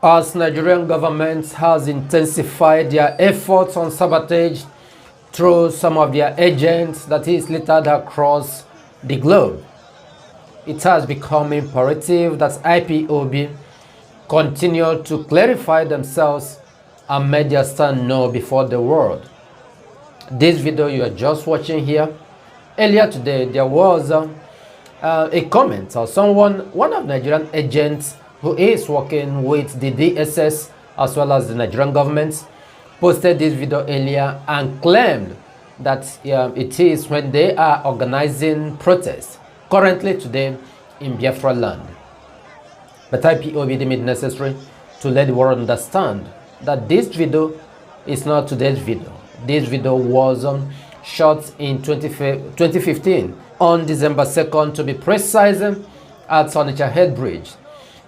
As Nigerian government has intensified their efforts on sabotage through some of their agents that is littered across the globe, it has become imperative that IPOB continue to clarify themselves and make their stand known before the world. This video you are just watching here, earlier today there was a comment or one of Nigerian agents who is working with the DSS as well as the Nigerian government, posted this video earlier and claimed that it is when they are organizing protests currently today in Biafra land. But IPOB deemed it necessary to let the world understand that this video is not today's video. This video was shot in 2015 on December 2nd, to be precise, at Onitsha Head Bridge.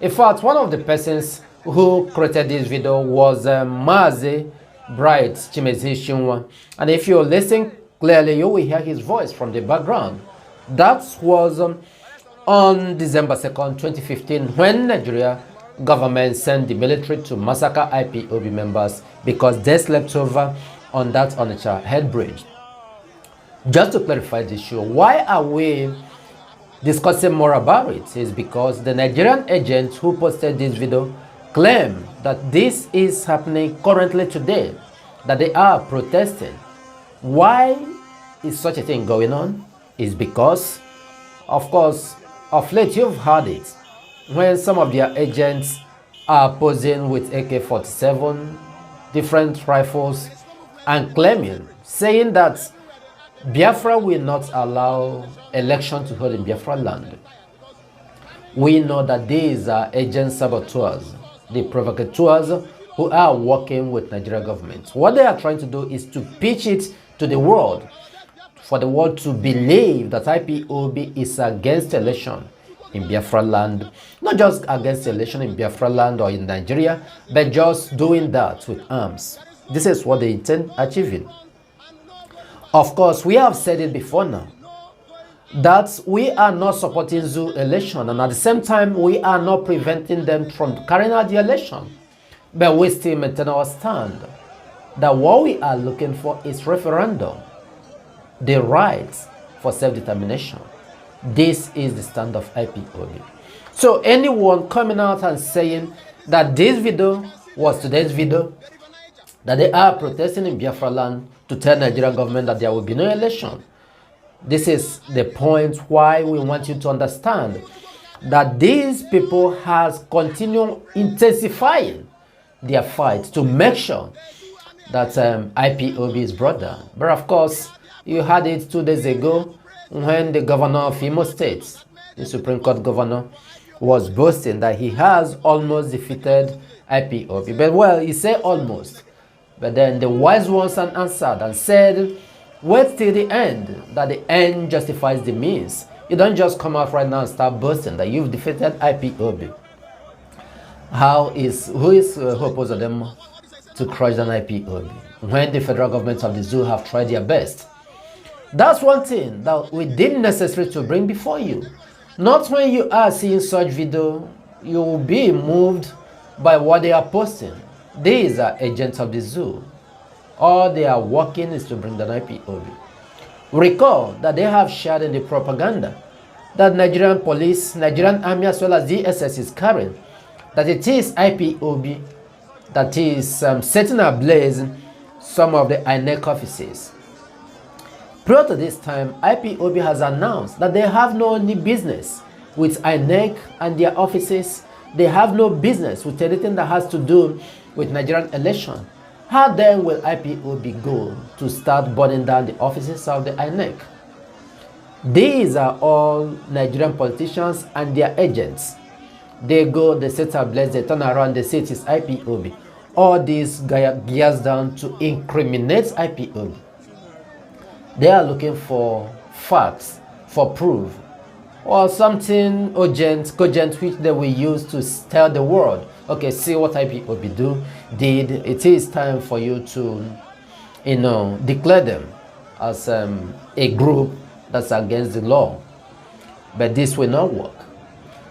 In fact, one of the persons who created this video was Mazi Bright Chimezi Shinwa. And if you listen clearly, you will hear his voice from the background. That was on December 2nd, 2015, when Nigeria government sent the military to massacre IPOB members because they slept over on that Onitsha Head Bridge. Just to clarify the issue, why are we discussing more about it? Is because the Nigerian agents who posted this video claim that this is happening currently today, that they are protesting. Why is such a thing going on? Is because, of course, of late you've heard it, when some of their agents are posing with AK-47, different rifles, and claiming, saying that Biafra will not allow election to hold in Biafra land. We know that these are agent saboteurs, the provocateurs who are working with Nigeria government. What they are trying to do is to pitch it to the world, for the world to believe that IPOB is against election in Biafra land. Not just against election in Biafra land or in Nigeria, but just doing that with arms. This is what they intend achieving. Of course, we have said it before now, that we are not supporting zoo election, and at the same time, we are not preventing them from carrying out the election. But we still maintain our stand that what we are looking for is referendum, the rights for self-determination. This is the stand of IPOB. So anyone coming out and saying that this video was today's video, that they are protesting in Biafra land to tell Nigerian government that there will be no election, this is the point why we want you to understand that these people has continued intensifying their fight to make sure that IPOB is brought down. But of course, you had it 2 days ago when the governor of Imo State, the Supreme Court governor, was boasting that he has almost defeated IPOB. But well, he said almost. But then the wise ones answered and said, wait till the end, that the end justifies the means. You don't just come out right now and start boasting that you've defeated IPOB. Who is opposed to them to crush an IPOB when the federal government of the zoo have tried their best? That's one thing that we deem necessary to bring before you. Not when you are seeing such video, you will be moved by what they are posting. These are agents of the zoo. All they are working is to bring the IPOB. Recall that they have shared in the propaganda that Nigerian police, Nigerian army as well as DSS is carrying, that it is IPOB that is setting ablaze some of the INEC offices. Prior to this time, IPOB has announced that they have no business with INEC and their offices. They have no business with anything that has to do with Nigerian election. How then will IPOB go to start burning down the offices of the INEC? These are all Nigerian politicians and their agents. They go, they set ablaze, they turn around, they say it is IPOB. All this gears down to incriminate IPOB. They are looking for facts, for proof, or something cogent which they will use to tell the world, okay, see what IPOB did. It is time for you to, declare them as a group that's against the law. But this will not work.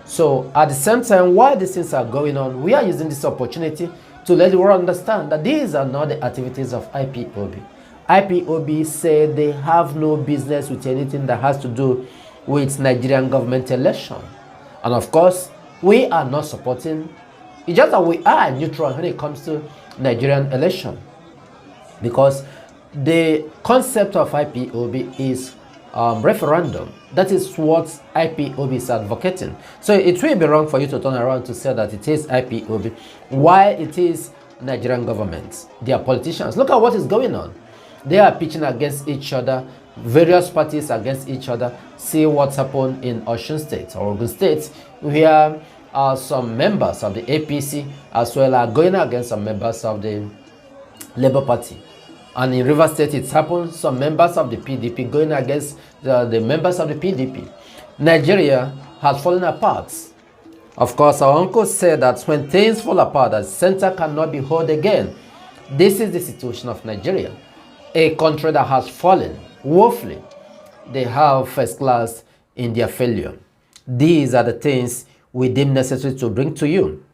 So at the same time, while these things are going on, we are using this opportunity to let the world understand that these are not the activities of IPOB. IPOB said they have no business with anything that has to do with Nigerian government election. And of course, we are not supporting. It's just that we are neutral when it comes to Nigerian election, because the concept of IPOB is referendum. That is what IPOB is advocating. So it will be wrong for you to turn around to say that it is IPOB, while it is Nigerian government. They are politicians. Look at what is going on. They are pitching against each other, various parties against each other. See what's happened in Osun State or Ogun State, where some members of the APC as well are going against some members of the Labour Party. And in River State, it's happened, some members of the PDP going against the members of the PDP. Nigeria has fallen apart. Of course, our uncle said that when things fall apart, the center cannot be held again. This is the situation of Nigeria, a country that has fallen woefully. They have first class in their failure. These are the things we deem necessary to bring to you.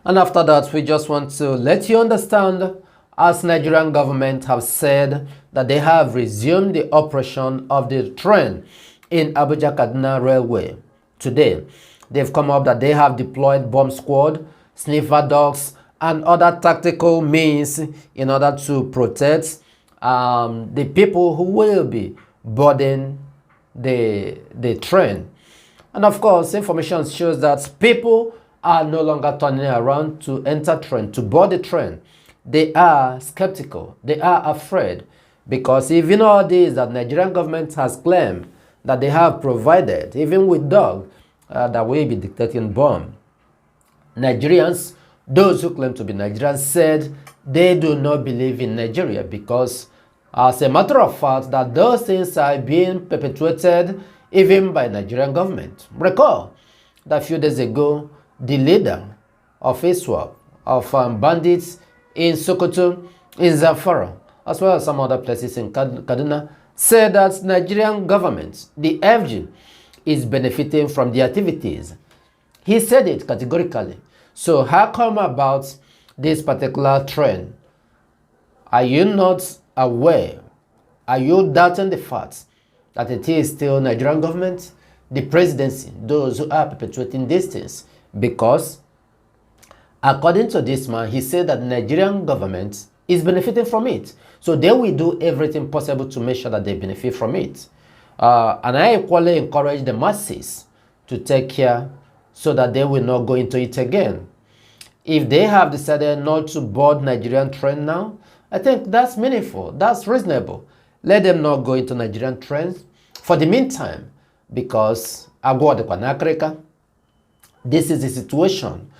And after that, we just want to let you understand, as Nigerian government have said that they have resumed the operation of the train in Abuja-Kaduna Railway today. They've come up that they have deployed bomb squad, sniffer dogs, and other tactical means in order to protect the people who will be boarding the train. And of course, information shows that people are no longer turning around to enter train, to board the train. They are skeptical. They are afraid, because even all this that Nigerian government has claimed that they have provided, even with dog, that will be dictating bomb. Nigerians, those who claim to be Nigerians, said they do not believe in Nigeria, because as a matter of fact, that those things are being perpetuated even by Nigerian government. Recall that a few days ago, the leader of ISWAP, of bandits in Sokoto, in Zamfara, as well as some other places in Kaduna, said that Nigerian government, the FG, is benefiting from the activities. He said it categorically. So how come about this particular trend? Are you not aware? Are you doubting the fact that it is still Nigerian government, the presidency, those who are perpetuating these things? Because according to this man, he said that the Nigerian government is benefiting from it. So they will do everything possible to make sure that they benefit from it. And I equally encourage the masses to take care so that they will not go into it again. If they have decided not to board Nigerian train now, I think that's meaningful, that's reasonable. Let them not go into Nigerian trains for the meantime, because this is the situation.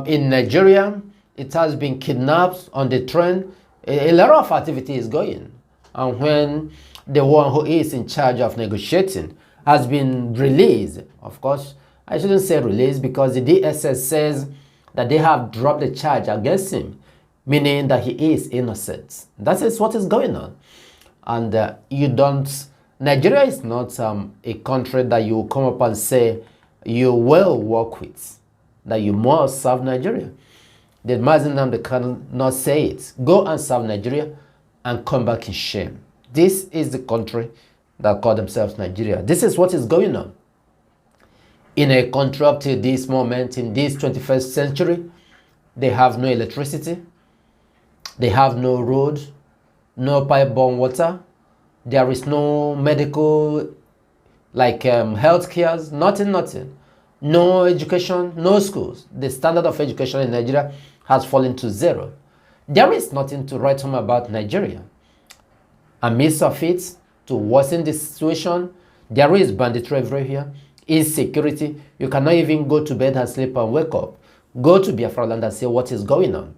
In Nigeria, it has been kidnapped on the train. A lot of activity is going. And when the one who is in charge of negotiating has been released, of course, I shouldn't say released, because the DSS says that they have dropped the charge against him, meaning that he is innocent. That is what is going on. And Nigeria is not a country that you come up and say you will work with, that you must serve Nigeria. The FreeNnamdiKanu not say it. Go and serve Nigeria and come back in shame. This is the country that call themselves Nigeria. This is what is going on. In a country up to this moment, in this 21st century, they have no electricity, they have no road, no pipe-borne water, there is no medical, like health cares, nothing. No education, no schools. The standard of education in Nigeria has fallen to zero. There is nothing to write home about Nigeria. Amidst of it, to worsen the situation, there is banditry everywhere, insecurity. You cannot even go to bed and sleep and wake up. Go to Biafra land and see what is going on.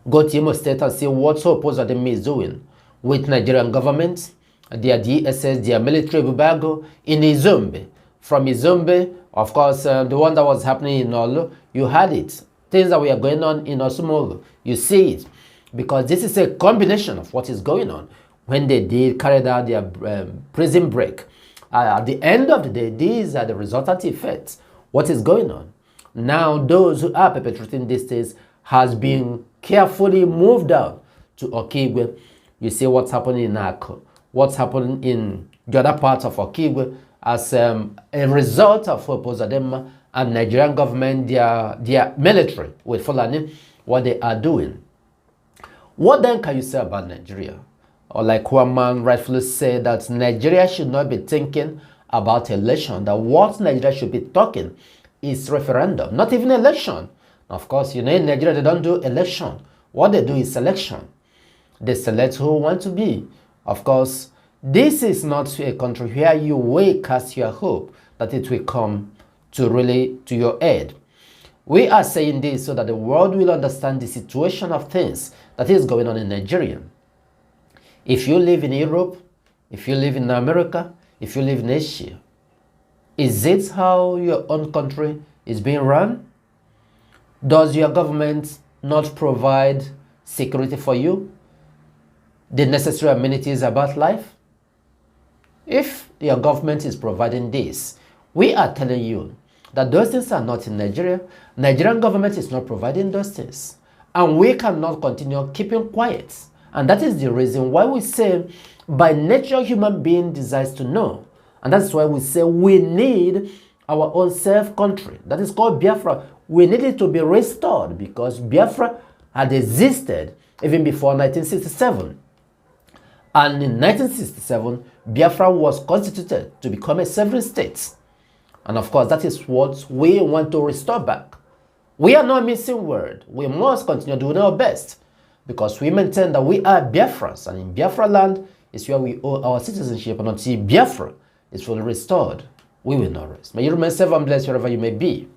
Go to Imo State and see what supposedly is doing with Nigerian government, their DSS, their military bubago in Izombe. From Izombe, of course, the one that was happening in Olu, you had it. Things that were going on in Osumolo, you see it. Because this is a combination of what is going on. When they did carry out their prison break, At the end of the day, these are the resultant effects. What is going on? Now, those who are perpetrating these things has been carefully moved down to Okigwe. You see what's happening in Ako, what's happening in the other parts of Okigwe as a result of Opozadema and Nigerian government, their military with Fulani, what they are doing. What then can you say about Nigeria? Or like one man rightfully said, that Nigeria should not be thinking about election, that what Nigeria should be talking is referendum, not even election. Of course, you know, in Nigeria, they don't do election. What they do is selection. They select who want to be. Of course, this is not a country where you will cast your hope that it will come to really to your aid. We are saying this so that the world will understand the situation of things that is going on in Nigeria. If you live in Europe, if you live in America, if you live in Asia, is it how your own country is being run? Does your government not provide security for you? The necessary amenities about life? If your government is providing this, we are telling you that those things are not in Nigeria. Nigerian government is not providing those things. And we cannot continue keeping quiet. And that is the reason why we say, by nature, human being desires to know. And that's why we say we need our own self-country. That is called Biafra. We need it to be restored because Biafra had existed even before 1967. And in 1967, Biafra was constituted to become a sovereign state. And of course, that is what we want to restore back. We are not missing word. We must continue doing our best because we maintain that we are Biafrans, and in Biafra land is where we owe our citizenship, and until Biafra is fully restored, we will not rest. May you remain safe and blessed wherever you may be.